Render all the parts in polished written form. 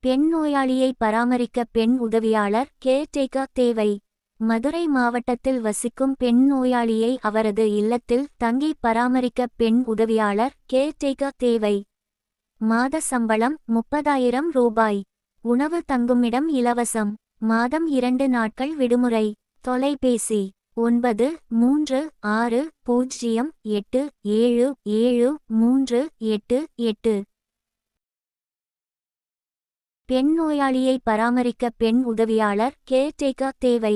பெண் நோயாளியை பராமரிக்க பெண் உதவியாளர் கேர்டேக்கர் தேவை. மதுரை மாவட்டத்தில் வசிக்கும் பெண் நோயாளியை அவரது இல்லத்தில் தங்கி பராமரிக்க பெண் உதவியாளர் கேர்டேக்கர் தேவை. மாத சம்பளம் 30,000 ரூபாய். உணவு தங்குமிடம் இலவசம். மாதம் 2 நாட்கள் விடுமுறை. தொலைபேசி 9360877388. பெண் நோயாளியை பராமரிக்க பெண் உதவியாளர் கேர்டேக்கர் தேவை.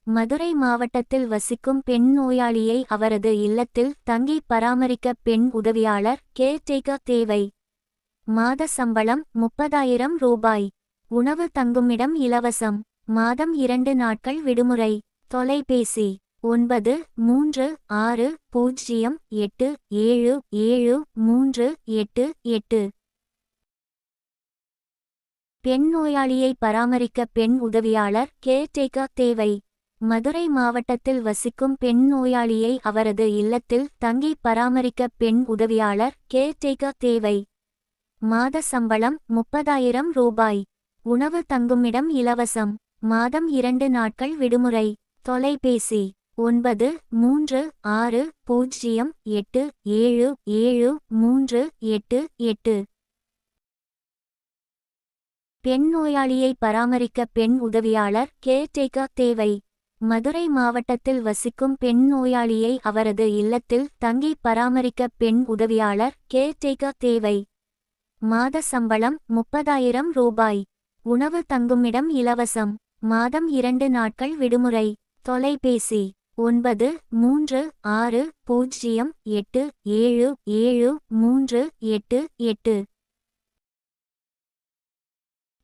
மதுரை மாவட்டத்தில் வசிக்கும் பெண் நோயாளியை அவரது இல்லத்தில் தங்கி பராமரிக்க பெண் உதவியாளர் கேர்டேக்கர் தேவை. மாத சம்பளம் 30,000 ரூபாய். உணவு தங்குமிடம் இலவசம். மாதம் 2 நாட்கள் விடுமுறை. தொலைபேசி 9360877388. பெண் நோயாளியை பராமரிக்க பெண் உதவியாளர் கேர்டேக்கர் தேவை. மதுரை மாவட்டத்தில் வசிக்கும் பெண் நோயாளியை அவரது இல்லத்தில் தங்கி பராமரிக்க பெண் உதவியாளர் கேர்டேக்கர் தேவை. மாத சம்பளம் 30,000 ரூபாய். உணவு தங்குமிடம் இலவசம். மாதம் 2 நாட்கள் விடுமுறை. தொலைபேசி 9360877388. பெண் நோயாளியை பராமரிக்க பெண் உதவியாளர் கேர்டேக்கர் தேவை. மதுரை மாவட்டத்தில் வசிக்கும் பெண் நோயாளியை அவரது இல்லத்தில் தங்கி பராமரிக்க பெண் உதவியாளர் கேர்டேக்கர் தேவை. மாத சம்பளம் 30,000 ரூபாய். உணவு தங்குமிடம் இலவசம். மாதம் 2 நாட்கள் விடுமுறை. தொலைபேசி 9360877388.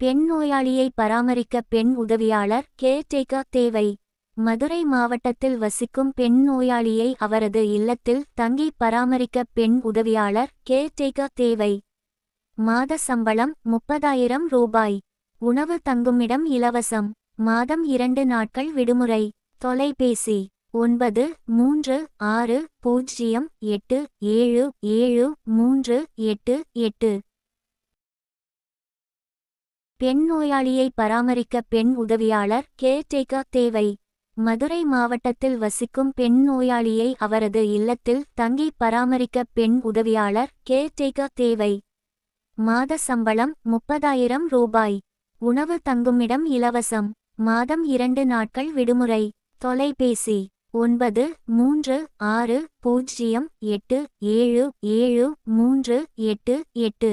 பெண் நோயாளியை பராமரிக்க பெண் உதவியாளர் கேர்டேக்கர் தேவை. மதுரை மாவட்டத்தில் வசிக்கும் பெண் நோயாளியை அவரது இல்லத்தில் தங்கி பராமரிக்க பெண் உதவியாளர் கேர்டேக்கர் தேவை. மாத சம்பளம் 30,000 ரூபாய். உணவு தங்குமிடம் இலவசம். மாதம் 2 நாட்கள் விடுமுறை. தொலைபேசி 9360877388. பெண் நோயாளியை பராமரிக்க பெண் உதவியாளர் கேர்டேக்கர் தேவை. மதுரை மாவட்டத்தில் வசிக்கும் பெண் நோயாளியை அவரது இல்லத்தில் தங்கி பராமரிக்க பெண் உதவியாளர் கேர்டேக்கர் தேவை. மாத சம்பளம் 30,000 ரூபாய். உணவு தங்குமிடம் இலவசம். மாதம் 2 நாட்கள் விடுமுறை. தொலைபேசி 9360877388.